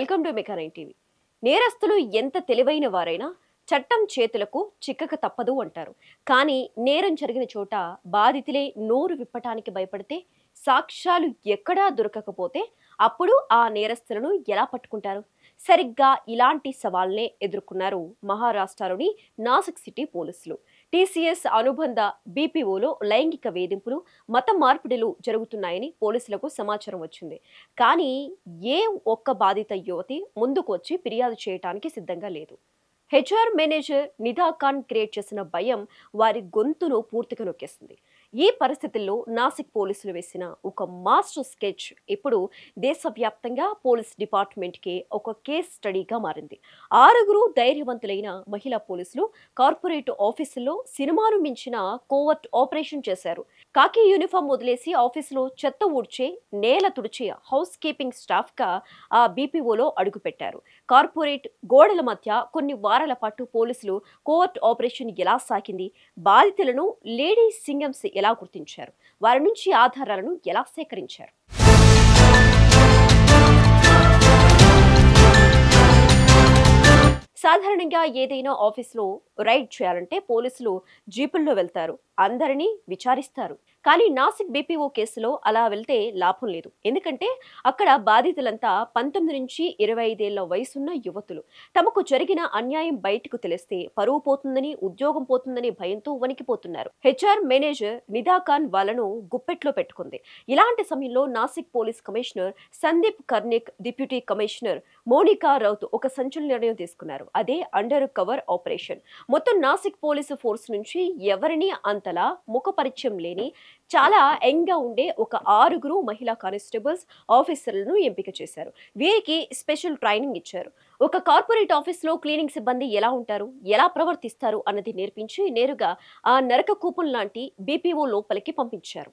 Welcome to మెకానైన్ TV. నేరస్తులు ఎంత తెలివైన వారైనా చట్టం చేతులకు చిక్కక తప్పదు అంటారు. కానీ నేరం జరిగిన చోట బాధితులే నోరు విప్పటానికి భయపడితే, సాక్ష్యాలు ఎక్కడా దొరకకపోతే అప్పుడు ఆ నేరస్తులను ఎలా పట్టుకుంటారు? సరిగ్గా ఇలాంటి సవాల్నే ఎదుర్కొన్నారు మహారాష్ట్రలోని నాసిక్ సిటీ పోలీసులు. టీసీఎస్ అనుబంధ బీపీఓలో లైంగిక వేధింపులు, మత మార్పిడులు జరుగుతున్నాయని పోలీసులకు సమాచారం వచ్చింది. కానీ ఏ ఒక్క బాధిత యువతి ముందుకు వచ్చి ఫిర్యాదు చేయటానికి సిద్ధంగా లేదు. HR manager Nida Khan create చేసిన భయం వారి గొంతును పూర్తిగా నొక్కేస్తుంది. ఈ పరిస్థితుల్లో నాసిక్ పోలీసులు వేసిన ఒక మాస్టర్ స్కెచ్ ఇప్పుడు దేశవ్యాప్తంగా పోలీస్ డిపార్ట్మెంట్కి ఒక కేస్ స్టడీగా మారింది. 6 ధైర్యవంతులైన మహిళా పోలీసులు కార్పొరేట్ ఆఫీసుల్లో సినిమాను మించిన కోవర్ట్ ఆపరేషన్ చేశారు. కాకి యూనిఫామ్ వదిలేసి ఆఫీసులో చెత్త ఊడ్చే, నేల తుడిచే హౌస్ కీపింగ్ స్టాఫ్గా ఆ బీపీఓలో అడుగుపెట్టారు. కార్పొరేట్ గోడల మధ్య కొన్ని వారాల పాటు పోలీసులు కోవర్ట్ ఆపరేషన్ ఎలా సాగింది, బాధితులను లేడీ సింగమ్స్ ఎలా గుర్తించారు, వారి నుంచి ఆధారాలను ఎలా సేకరించారు? సాధారణంగా ఏదైనా ఆఫీస్లో రైడ్ చేయాలంటే పోలీసులు జీపుల్లో వెళ్తారు, అందరినీ విచారిస్తారు. కానీ నాసిక్ బీపీఓ కేసులో అలా వెళ్తే లాభం లేదు. ఎందుకంటే అక్కడ బాధితులంతా 19 నుంచి 25 ఏళ్ల వయసున్న యువతులు. తమకు జరిగిన అన్యాయం బయటకు తెలిస్తే పరువు పోతుందని, ఉద్యోగం పోతుందని భయంతో వణికిపోతున్నారు. హెచ్ఆర్ మేనేజర్ నిదా ఖాన్ వాళ్ళను గుప్పెట్లో పెట్టుకుంది. ఇలాంటి సమయంలో Nashik police commissioner Sandeep Karnik, deputy commissioner Monika Raut ఒక సంచలన నిర్ణయం తీసుకున్నారు. అదే అండర్ కవర్ ఆపరేషన్. మొత్తం నాసిక్ పోలీసు ఫోర్స్ నుంచి ఎవరిని అంతలా ముఖపరిచయం లేని, చాలా యంగ్ గా ఉండే ఒక 6 మహిళా కానిస్టేబుల్స్ ఆఫీసర్లను ఎంపిక చేశారు. వీరికి స్పెషల్ ట్రైనింగ్ ఇచ్చారు. ఒక కార్పొరేట్ ఆఫీస్ లో క్లీనింగ్ సిబ్బంది ఎలా ఉంటారు, ఎలా ప్రవర్తిస్తారు అన్నది నేర్పించి నేరుగా ఆ నరక కూపం లాంటి బీపీఓ లోపలికి పంపించారు.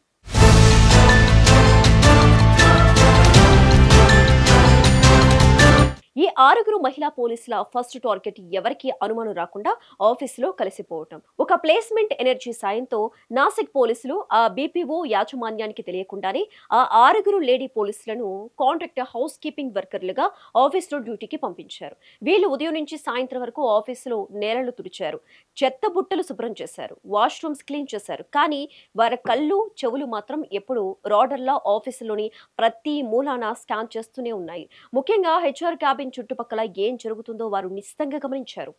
ఈ 6 మహిళా పోలీసుల ఫస్ట్ టార్గెట్ ఎవరికి అనుమానం రాకుండా ఆఫీసులో కలిసిపోవటం. ఒక ప్లేస్మెంట్ ఎనర్జీ సాయంతో నాసిక్ పోలీసులు ఆ బీపీఓ యాజమాన్యానికి తెలియకుండానే ఆ 6 లేడీ పోలీసులను కాంట్రాక్ట్ హౌస్ కీపింగ్ వర్కర్లుగా ఆఫీసులో డ్యూటీకి పంపించారు. వీళ్ళు ఉదయం నుంచి సాయంత్రం వరకు ఆఫీసులో నేలలు తుడిచారు, చెత్త బుట్టలు శుభ్రం చేశారు, వాష్రూమ్స్ క్లీన్ చేశారు. కానీ వారి కళ్ళు, చెవులు మాత్రం ఎప్పుడు రాడర్లా ఆఫీసులోని ప్రతి మూలాన స్కాన్ చేస్తూనే ఉన్నాయి. ముఖ్యంగా హెచ్ఆర్ క్యాబిన్ చుట్టుపక్కల ఏం జరుగుతుందో వారు నిశ్చితంగా గమనించారు.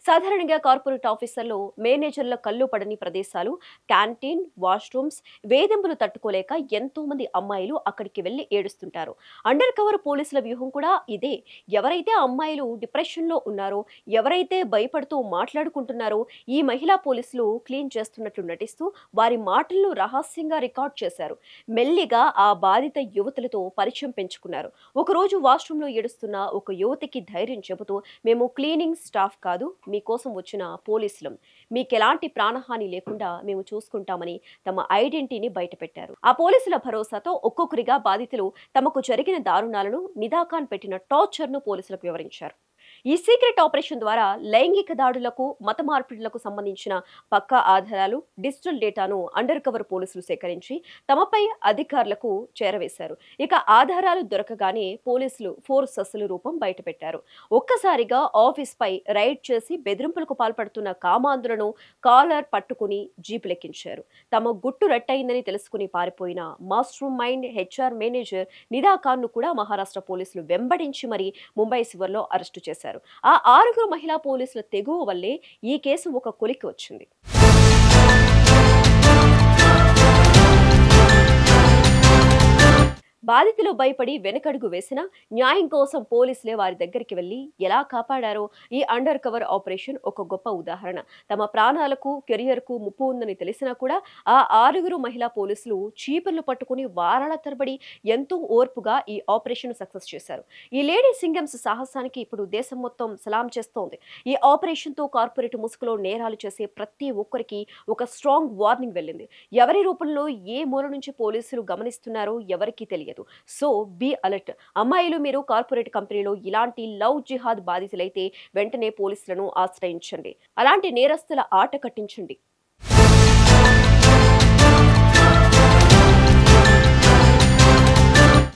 సాధారణంగా కార్పొరేట్ ఆఫీసర్లు మేనేజర్ల కళ్ళు పడని ప్రదేశాలు, క్యాంటీన్, వాష్రూమ్స్, వేధింపులు తట్టుకోలేక ఎంతో మంది అమ్మాయిలు అక్కడికి వెళ్లి ఏడుస్తుంటారు. అండర్ కవర్ పోలీసుల వ్యూహం కూడా ఇదే. ఎవరైతే అమ్మాయిలు డిప్రెషన్ లో ఉన్నారో, ఎవరైతే భయపడుతూ మాట్లాడుకుంటున్నారో, ఈ మహిళా పోలీసులు క్లీన్ చేస్తున్నట్లు నటిస్తూ వారి మాటలను రహస్యంగా రికార్డ్ చేశారు. మెల్లిగా ఆ బాధిత యువతులతో పరిచయం పెంచుకున్నారు. ఒకరోజు వాష్రూమ్ లో ఏడుస్తున్న ఒక యువతికి ధైర్యం చెబుతూ, మేము క్లీనింగ్ స్టాఫ్ కాదు, మీకోసం వచ్చిన పోలీసులం, మీకెలాంటి ప్రాణహాని లేకుండా మేము చూసుకుంటామని తమ ఐడెంటిటీని బయటపెట్టారు. ఆ పోలీసుల భరోసాతో ఒక్కొక్కరిగా బాధితులు తమకు జరిగిన దారుణాలను, నిదా ఖాన్ పెట్టిన టార్చర్ ను పోలీసులకు వివరించారు. ఈ సీక్రెట్ ఆపరేషన్ ద్వారా లైంగిక దాడులకు, మత మార్పిడులకు సంబంధించిన పక్కా ఆధారాలు, డిజిటల్ డేటాను అండర్ కవర్ పోలీసులు సేకరించి తమపై అధికారులకు చేరవేశారు. ఇక ఆధారాలు దొరకగానే పోలీసులు ఫోర్స్ అసలు రూపం బయటపెట్టారు. ఒక్కసారిగా ఆఫీస్ పై రైడ్ చేసి బెదిరింపులకు పాల్పడుతున్న కామాంధులను కాలర్ పట్టుకుని జీపులెక్కించారు. తమ గుట్టు రట్టయిందని తెలుసుకుని పారిపోయిన master mind HR manager Nida Khan ను కూడా మహారాష్ట్ర పోలీసులు వెంబడించి మరీ ముంబై శివర్లో అరెస్టు చేశారు. ఆ 6 మహిళా పోలీసుల తెగువ వల్లే ఈ కేసు ఒక కొలిక్కి వచ్చింది. బాధితులు భయపడి వెనకడుగు వేసిన న్యాయం కోసం పోలీసులే వారి దగ్గరికి వెళ్లి ఎలా కాపాడారో ఈ అండర్ కవర్ ఆపరేషన్ ఒక గొప్ప ఉదాహరణ. తమ ప్రాణాలకు, కెరియర్కు ముప్పు ఉందని తెలిసినా కూడా ఆ 6 మహిళా పోలీసులు చీపుర్లు పట్టుకుని వారాల తరబడి ఎంతో ఓర్పుగా ఈ ఆపరేషన్ సక్సెస్ చేశారు. ఈ లేడీ సింగమ్స్ సాహసానికి ఇప్పుడు దేశం మొత్తం సలాం చేస్తోంది. ఈ ఆపరేషన్ తో కార్పొరేట్ ముసుగులో నేరాలు చేసే ప్రతి ఒక్కరికి ఒక స్ట్రాంగ్ వార్నింగ్ వెళ్ళింది. ఎవరి రూపంలో ఏ మూల నుంచి పోలీసులు గమనిస్తున్నారో ఎవరికీ తెలియదు. So be alert. అమ్మాయిలు, మీరు కార్పొరేట్ కంపెనీలో ఇలాంటి లవ్ జిహాద్ బాధితులైతే వెంటనే పోలీసులను ఆశ్రయించండి. అలాంటి నేరస్తుల ఆట కట్టించండి.